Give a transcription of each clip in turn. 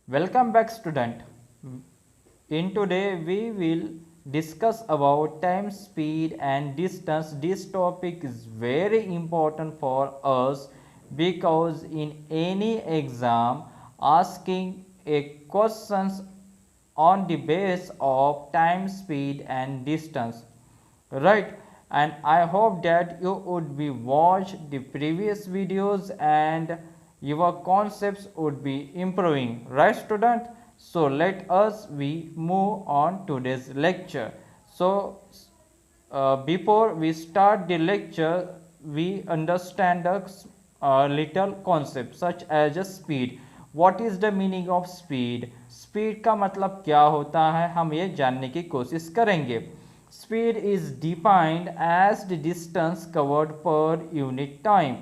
Welcome back, student. In today we will discuss about time, speed and distance. This topic is very important for us because in any exam asking a questions on the base of time, speed and distance, right? And I hope that you would be watch the previous videos and your concepts would be improving, right student? So let us we move on today's lecture. So before we start the lecture, we understand a little concept such as a speed. What is the meaning of speed? Speed का मतलब क्या होता है, हम ये जानने की कोशिश करेंगे. Speed is defined as the distance covered per unit time.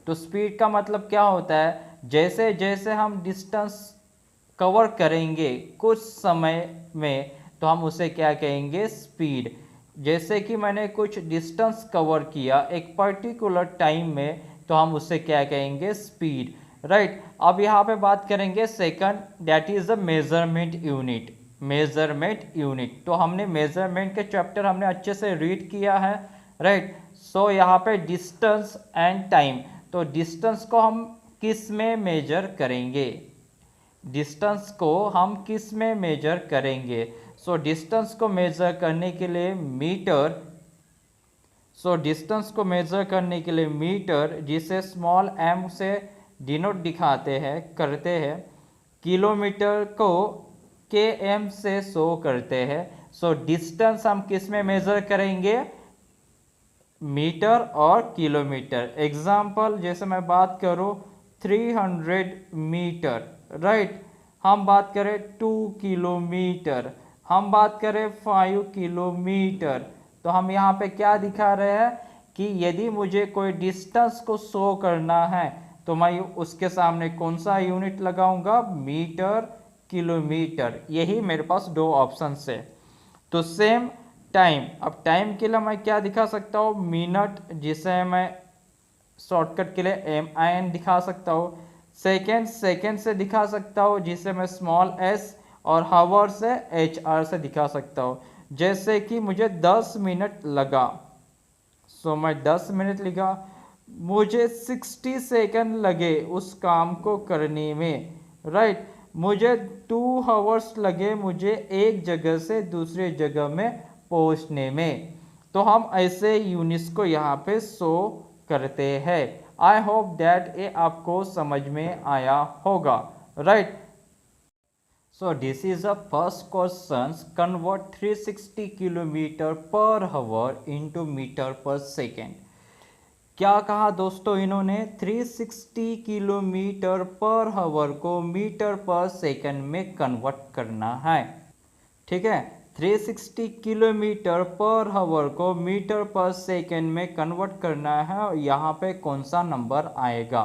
तो स्पीड का मतलब क्या होता है, जैसे जैसे हम डिस्टेंस कवर करेंगे कुछ समय में तो हम उसे क्या कहेंगे, स्पीड. जैसे कि मैंने कुछ डिस्टेंस कवर किया एक पर्टिकुलर टाइम में तो हम उसे क्या कहेंगे, स्पीड, राइट. अब यहाँ पे बात करेंगे second, that is the measurement unit. Measurement unit, तो हमने मेजरमेंट के चैप्टर हमने अच्छे से रीड किया है, राइट. सो यहाँ पे डिस्टेंस एंड टाइम, तो डिस्टेंस को हम किस में मेजर करेंगे, डिस्टेंस को हम किस में मेजर करेंगे. सो डिस्टेंस को मेजर करने के लिए मीटर, डिस्टेंस को मेजर करने के लिए मीटर जिसे स्मॉल m से डिनोट दिखाते हैं करते हैं, किलोमीटर को km से शो करते हैं. सो डिस्टेंस हम किस में मेजर करेंगे, मीटर और किलोमीटर. एग्जाम्पल जैसे मैं बात करूँ 300 मीटर, राइट. हम बात करें 2 किलोमीटर, हम बात करें 5 किलोमीटर. तो हम यहाँ पे क्या दिखा रहे हैं कि यदि मुझे कोई डिस्टेंस को शो करना है तो मैं उसके सामने कौन सा यूनिट लगाऊंगा, मीटर, किलोमीटर. यही मेरे पास दो ऑप्शन है. तो सेम टाइम, अब टाइम के लिए मैं क्या दिखा सकता हूँ, मिनट जिसे मैं शॉर्टकट के लिए MIN दिखा सकता हूँ. सेकेंड, सेकेंड से दिखा सकता हूँ जिसे मैं स्मॉल s, और हावर से HR से दिखा सकता हूँ. जैसे कि मुझे 10 मिनट लगा, सो मैं 10 मिनट लिखा, मुझे 60 सेकंड लगे उस काम को करने में, राइट. मुझे 2 आवर्स लगे मुझे एक जगह से दूसरे जगह में पहुंचने में. तो हम ऐसे यूनिट्स को यहाँ पे शो करते हैं. आई होप दैट ये आपको समझ में आया होगा, right. So this is a first question, convert 360 kilometre per hour into metre पर सेकेंड. क्या कहा दोस्तों इन्होंने, 360 किलोमीटर पर आवर को मीटर पर सेकेंड में कन्वर्ट करना है, ठीक है. 360 किलोमीटर पर आवर को मीटर पर सेकेंड में कन्वर्ट करना है और यहाँ पे कौन सा नंबर आएगा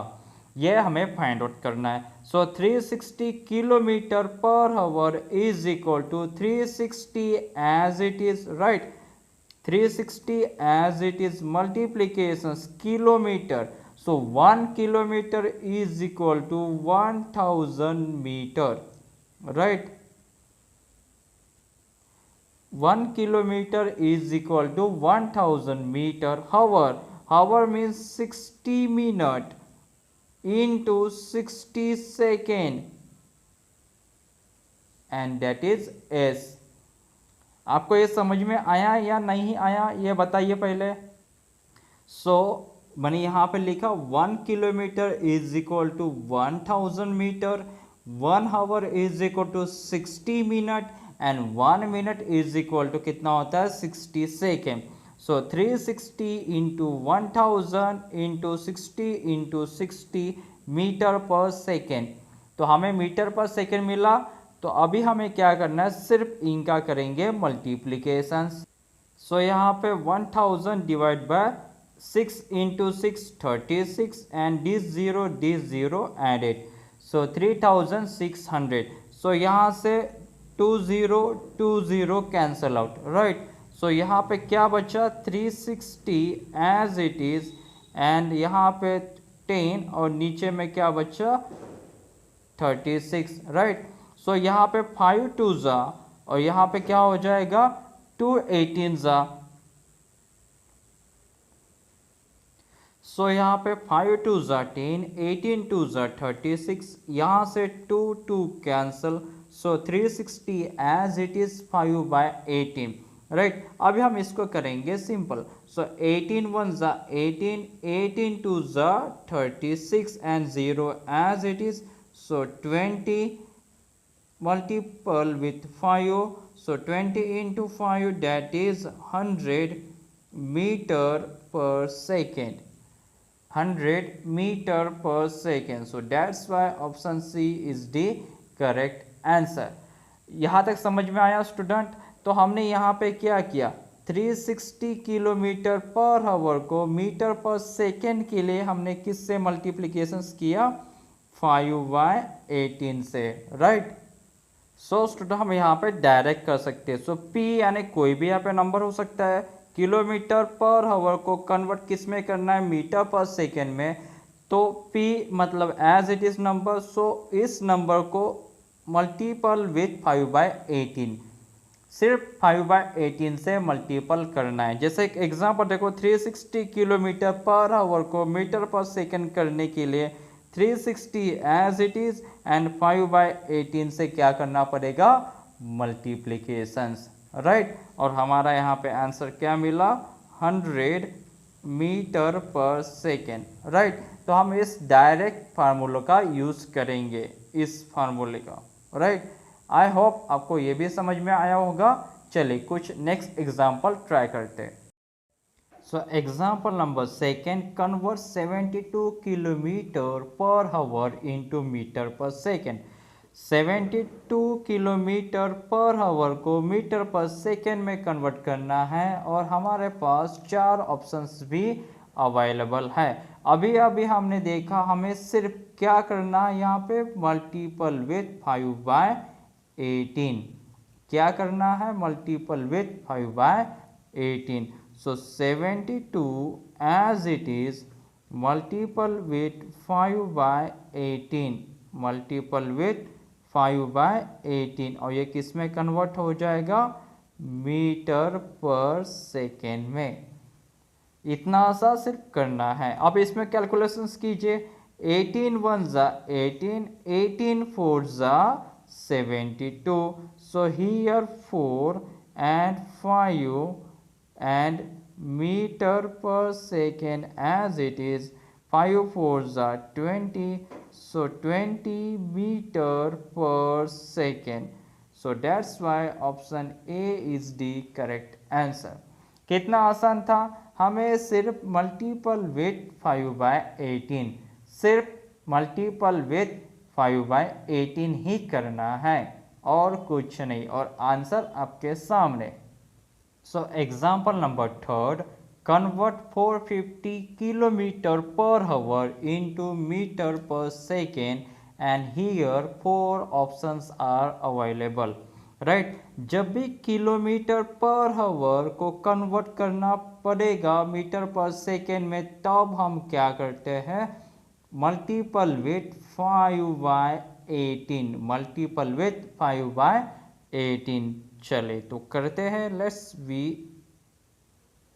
ये हमें फाइंड आउट करना है. So 360 kilometre per hour is equal to 360 as it is, right. 360 as it is multiplications kilometer. So 1 kilometer is equal to 1000 meter, right. 1 kilometer is equal to 1000 meter. Hour means 60 minute into 60 second, and that is S. आपको ये समझ में आया या नहीं आया ये बताइए पहले. सो मैंने यहाँ पे लिखा 1 kilometre is equal to 1000 metre, 1 hour is equal to 60 minute, and 1 minute is equal to कितना होता है, 60 second. So 360 into 1000 into 60 into 60 metre पर सेकेंड. तो हमें मीटर पर सेकेंड मिला. तो अभी हमें क्या करना है, सिर्फ इनका करेंगे मल्टीप्लीकेशंस. सो यहाँ पे 1000 divide by 6 into 6 36, and this zero added, so 3600. So यहाँ से 20 कैंसल आउट, राइट. सो यहाँ पे क्या बचा, 360 एज इट इज, एंड यहाँ पे 10 और नीचे में क्या बचा 36, राइट। सो यहाँ पे 5 2 ज़ा और यहाँ पे क्या हो जाएगा 2 18 ज़ा। सो यहाँ पे 5 2 ज़ा 10, 18 2 ज़ा 36, यहाँ से 2 2 cancel, so 360 as it is 5/18, right. अभी हम इसको करेंगे सिंपल। सो 18 1 ज़ा 18, 18 2 ज़ा 36 and 0 as it is, so 20 multiple with 5, so 20 into 5 that is 100 meter per second, 100 meter per second. So that's why option C is the correct answer. यहाँ तक समझ में आया स्टूडेंट? तो हमने यहाँ पे क्या किया, 360 किलोमीटर पर आवर को मीटर पर सेकेंड के लिए हमने किससे मल्टीप्लिकेशंस किया, 5/18 से, राइट। सो स्टूडेंट हम यहाँ पे डायरेक्ट कर सकते हैं। सो पी यानी कोई भी यहाँ पे नंबर हो सकता है, किलोमीटर पर आवर को कन्वर्ट किस में करना है, मीटर पर सेकेंड में, तो पी मतलब एज इट इज नंबर, सो इस नंबर को मल्टीपल विथ 5/18, सिर्फ 5/18 से मल्टीपल करना है। जैसे एक एग्जांपल देखो, 360 किलोमीटर पर आवर को मीटर पर सेकेंड करने के लिए 360 एज इट इज एंड 5/18 से क्या करना पड़ेगा, मल्टीप्लिकेशंस, राइट। और हमारा यहाँ पे आंसर क्या मिला, 100 मीटर पर सेकेंड, राइट। तो हम इस डायरेक्ट फार्मूला का यूज करेंगे, इस फार्मूले का, राइट। आई होप आपको ये भी समझ में आया होगा। चलिए कुछ नेक्स्ट एग्जाम्पल ट्राई करते हैं। So example number second, convert 72 kilometer per hour into meter per second. 72 kilometre per hour को मीटर पर सेकेंड में कन्वर्ट करना है और हमारे पास 4 ऑप्शंस भी अवेलेबल है। अभी अभी हमने देखा हमें सिर्फ क्या करना है, यहाँ पे मल्टीपल विथ 5/18, क्या करना है, multiple with 5/18। So 72 as it is multiple with 5/18, multiple with 5/18 और ये किस में कन्वर्ट हो जाएगा, मीटर पर सेकेंड में। इतना सा सिर्फ करना है। अब इसमें कैलकुलेशंस कीजिए, 18 1 ज़ा 18, 18 4 ज़ा 72, so here 4 and 5 and meter per second as it is 5 4s are 20, so 20 meter per second. So that's why option A is the correct answer. कितना आसान था, हमें सिर्फ मल्टीपल विथ 5/18, सिर्फ मल्टीपल विथ 5/18 ही करना है और कुछ नहीं, और आंसर आपके सामने। So example number third, convert 450 kilometer per hour into meter per second and here 4 options are available, right। जब भी किलोमीटर पर आवर को कन्वर्ट करना पड़ेगा मीटर पर सेकेंड में, तब हम क्या करते हैं, मल्टीपल विथ 5/18, मल्टीपल विथ 5/18। चले तो करते हैं, let's we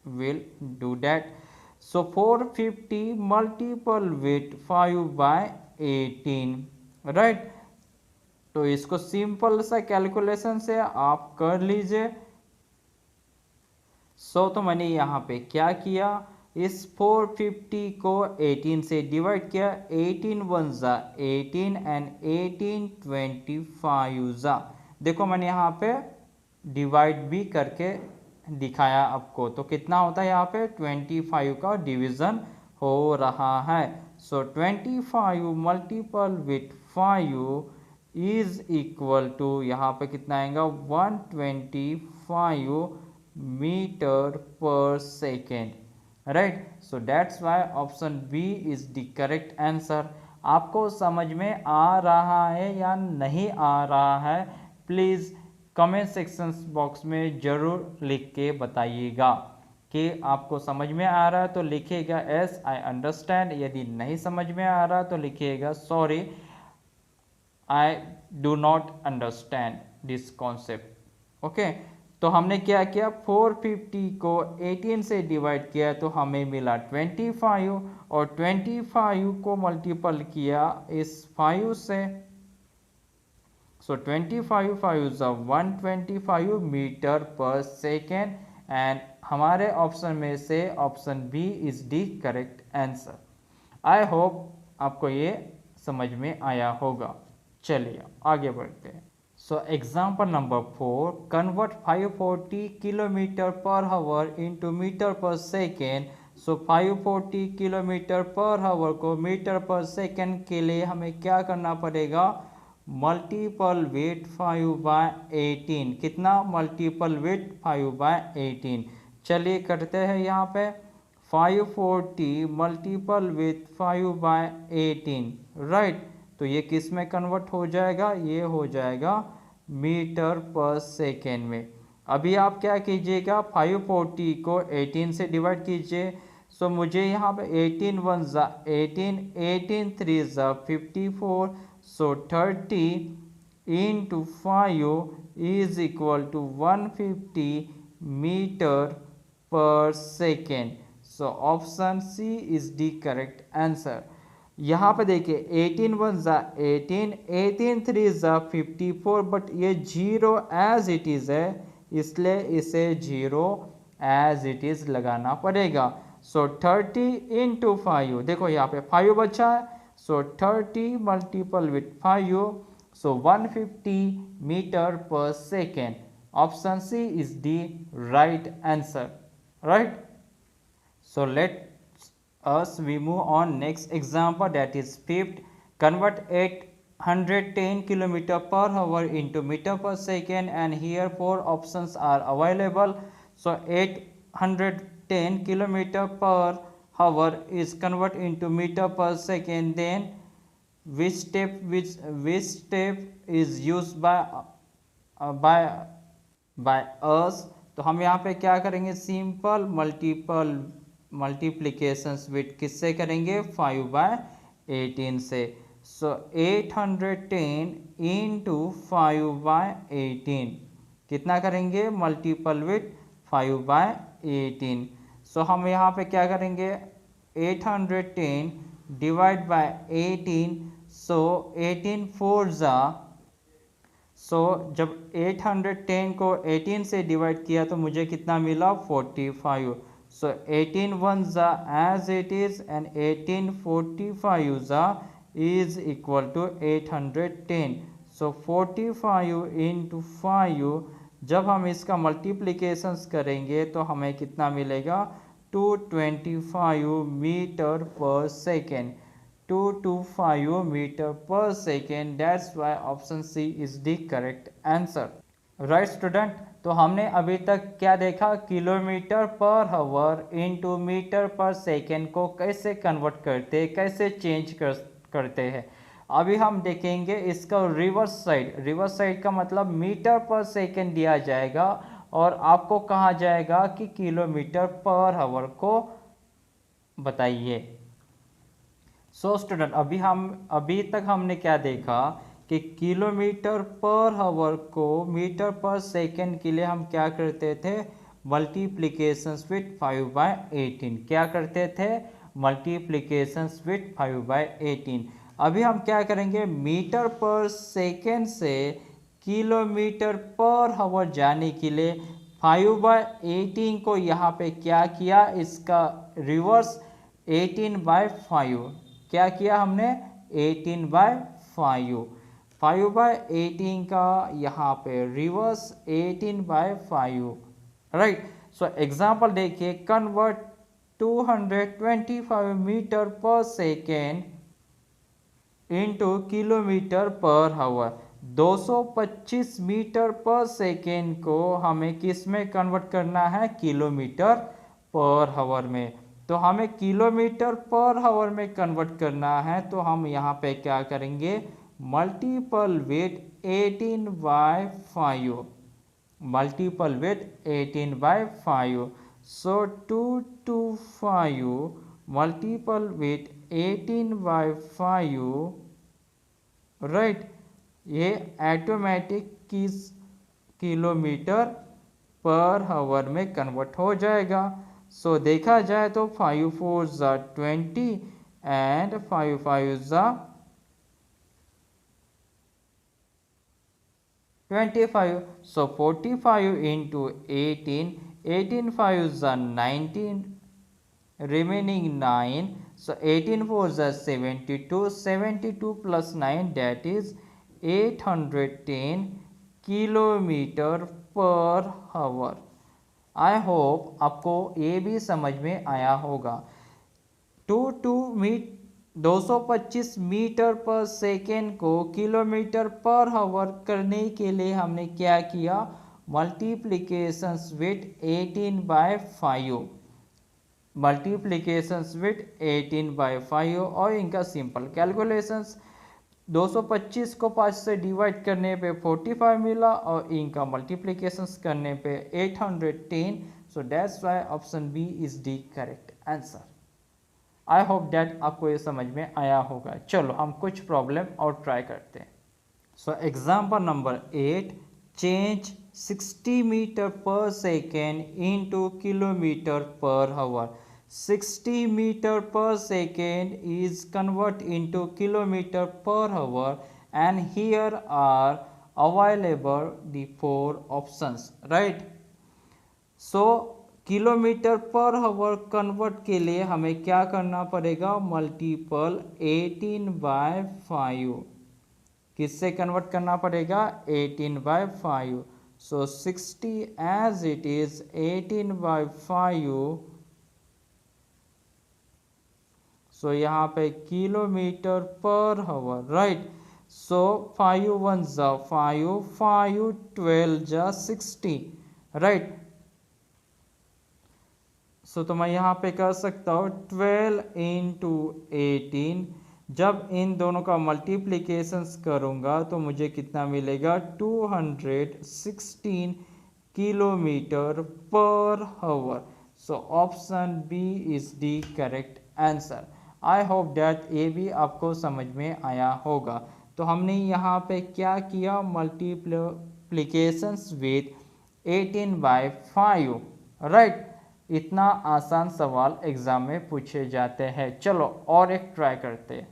will do that. So 450 multiple with 5/18, right. तो इसको सिंपल सा कैलकुलेशन से आप कर लीजिए। सो तो मैंने यहाँ पे क्या किया, इस 450 को 18 से डिवाइड किया, 18 1 ज़ा 18 एंड 18 25 ज़ा। देखो मैंने यहाँ पे डिवाइड भी करके दिखाया आपको, तो कितना होता है यहाँ पे 25 का डिवीजन हो रहा है। So 25 multiple with 5 is equal to, यहाँ पे कितना आएगा 125 मीटर पर second, right. So that's why option B is the correct answer. आपको समझ में आ रहा है या नहीं आ रहा है, प्लीज़ कमेंट सेक्शन बॉक्स में ज़रूर लिख के बताइएगा कि आपको समझ में आ रहा है तो लिखिएगा, एस, आई अंडरस्टैंड। यदि नहीं समझ में आ रहा तो लिखिएगा, sorry, I am not able to understand. I do not understand this concept. Okay, तो हमने क्या किया, 450 को 18 से डिवाइड किया तो हमें मिला 25, और 25 को मल्टीपल किया इस 5 से। सो 25 5 इज 125 मीटर पर सेकेंड, एंड हमारे ऑप्शन में से option B is the correct answer. I hope आपको ये समझ में आया होगा। चलिए आगे बढ़ते हैं। So example number 4, convert 540 kilometre per hour into metre पर second. So 540 kilometre per hour को मीटर पर सेकेंड के लिए हमें क्या करना पड़ेगा, मल्टीपल विथ 5/18। कितना, मल्टीपल विथ 5/18। चलिए करते हैं यहाँ पे 540 मल्टीपल विथ 5/18, राइट। तो ये किस में कन्वर्ट हो जाएगा, ये हो जाएगा मीटर पर सेकेंड में। अभी आप क्या कीजिएगा, 540 को 18 से डिवाइड कीजिए। सो मुझे यहाँ पे 18 1 ज़ा 18, 18 3 ज़ा 54, so 30 into 5 is equal to 150 metre पर second. So option C is the correct answer. यहाँ पे देखिए 18 1 ज़ा 18, 18 3 ज़ा 54, बट ये जीरो एज इट इज़ है, इसलिए इसे जीरो एज इट इज़ लगाना पड़ेगा। सो 30 इंटू 5, देखो यहाँ पे 5 बचा है, so 30 multiple with 5, so 150 metre पर second. Option C is the right answer, right. So let us we move on next example, that is fifth. Convert 810 kilometer per hour into meter per second, and here 4 options are available. So 810 kilometer per hour is convert into meter per second. Then which step is used by us? तो हम यहाँ पे क्या करेंगे, simple multiplications with किससे करेंगे, 5/18 से। सो 810 into 5/18 कितना करेंगे, मल्टीपल विथ 5/18। सो हम यहाँ पे क्या करेंगे, 810 डिवाइड बाय 18, सो 18 4 ज़ा, सो जब 810 को 18 से डिवाइड किया तो मुझे कितना मिला, 45। सो 18 1 ज़ा एज इट इज़, एंड 18 45 ज़ा is equal to 810। So 45 into 5, जब हम इसका मल्टीप्लिकेशंस करेंगे तो हमें कितना मिलेगा, 225 मीटर पर सेकेंड, 225 मीटर पर second. That's why option C is the correct answer, right student. तो हमने अभी तक क्या देखा, kilometre per hour into metre पर सेकेंड को कैसे कन्वर्ट करते हैं, कैसे चेंज करते हैं। अभी हम देखेंगे इसका रिवर्स साइड का मतलब मीटर पर सेकेंड दिया जाएगा और आपको कहा जाएगा कि किलोमीटर पर आवर को बताइए। सो स्टूडेंट अभी तक हमने क्या देखा कि किलोमीटर पर आवर को मीटर पर सेकेंड के लिए हम क्या करते थे, मल्टीप्लिकेशंस विथ 5/18। क्या करते थे, मल्टीप्लिकेशंस विथ 5/18। अभी हम क्या करेंगे, मीटर पर सेकेंड से किलोमीटर पर आवर जाने के लिए 5/18 को यहाँ पे क्या किया, इसका रिवर्स 18/5 क्या किया हमने, 18/5, 5/18 का यहाँ पे रिवर्स 18/5, राइट। सो एग्जाम्पल देखिए, कन्वर्ट 225 मीटर पर second into kilometre per hour. 225 metre पर सेकेंड को हमें किस में कन्वर्ट करना है, किलोमीटर पर आवर में। तो हमें किलोमीटर पर आवर में कन्वर्ट करना है, तो हम यहाँ पे क्या करेंगे, multiple with 18/5, multiple with 18/5। So 225 multiple with 18/5, right. ये ऑटोमेटिक किलोमीटर पर हावर में कन्वर्ट हो जाएगा। सो देखा जाए तो 5 4 ज़ा 20 एंड 5 5 ज़ा 25। सो 45 इंटू 18, 18 5 ज़ा 19, remaining 9, so 18 4 is 72, 72 plus 9 that is 810 kilometre पर हावर। आई होप आपको ये भी समझ में आया होगा। 225 मीटर पर सेकेंड को किलोमीटर पर हावर करने के लिए हमने क्या किया, मल्टीप्लिकेशंस विथ 18/5, मल्टीप्लिकेशंस विथ 18/5 और इनका सिंपल कैलकुलेशंस। 225 को 5 से डिवाइड करने पे 45 मिला और इनका मल्टीप्लिकेशंस करने पे 810। So that's why option B is the correct answer. I hope that आपको ये समझ में आया होगा। चलो हम कुछ प्रॉब्लम और ट्राई करते हैं। So example number 8, change 60 metre पर सेकेंड इनटू किलोमीटर पर hour. 60 meter per second is convert into kilometer per hour and here are available the 4 options, right? So kilometre पर हावर कन्वर्ट के लिए हमें क्या करना पड़ेगा, मल्टीपल 18/5। किससे कन्वर्ट करना पड़ेगा, 18/5। सो 60 एज इट इज 18/5। सो यहाँ पे किलोमीटर पर हावर, राइट। सो 5 1 ज़ा 5, 5 12 ज़ा 60, राइट। सो तो मैं यहाँ पे कर सकता हूँ 12 इंटू 18। जब इन दोनों का मल्टीप्लिकेशंस करूँगा तो मुझे कितना मिलेगा, 216 किलोमीटर पर hour. So option B is the correct answer. I hope that ये भी आपको समझ में आया होगा। तो हमने यहाँ पे क्या किया, मल्टीप्लिकेशंस विथ 18/5, राइट। इतना आसान सवाल एग्जाम में पूछे जाते हैं। चलो और एक ट्राई करते हैं।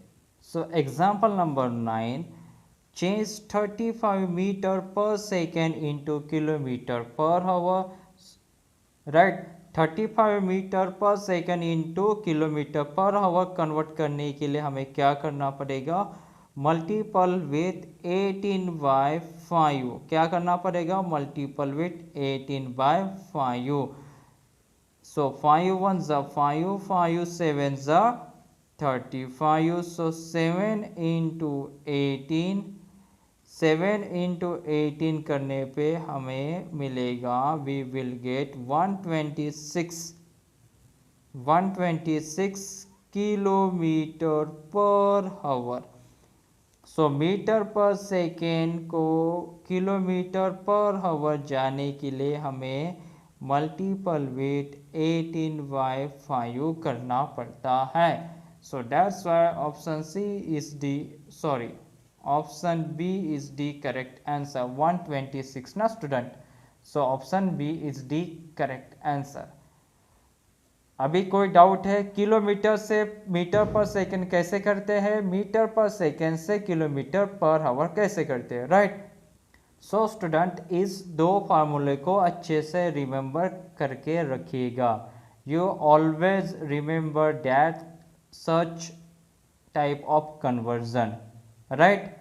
So example number 9, change 35 metre पर सेकेंड इंटू किलोमीटर पर हावर, राइट। 35 मीटर पर सेकेंड इंटू किलोमीटर पर हावर कन्वर्ट करने के लिए हमें क्या करना पड़ेगा, मल्टीपल विथ 18/5। क्या करना पड़ेगा, मल्टीपल विथ 18/5। सो 5 1 ज़ा 5, 5 7 ज़ा 35। सो 7 इंटू 18, 7 इंटू 18 करने पे हमें मिलेगा, वी विल गेट 126 किलोमीटर पर हावर। सो मीटर पर सेकेंड को किलोमीटर पर हावर जाने के लिए हमें मल्टीपल विथ 18/5 करना पड़ता है। So that's why option C is the, sorry, option B is the correct answer, 126 ना student. So option B is the correct answer. अभी कोई डाउट है, किलोमीटर से मीटर पर सेकंड कैसे करते हैं, मीटर पर सेकंड से किलोमीटर पर हावर कैसे करते हैं, राइट। सो स्टूडेंट इस दो फार्मूले को अच्छे से रिमेंबर करके रखिएगा। You always remember that such type of conversion, right.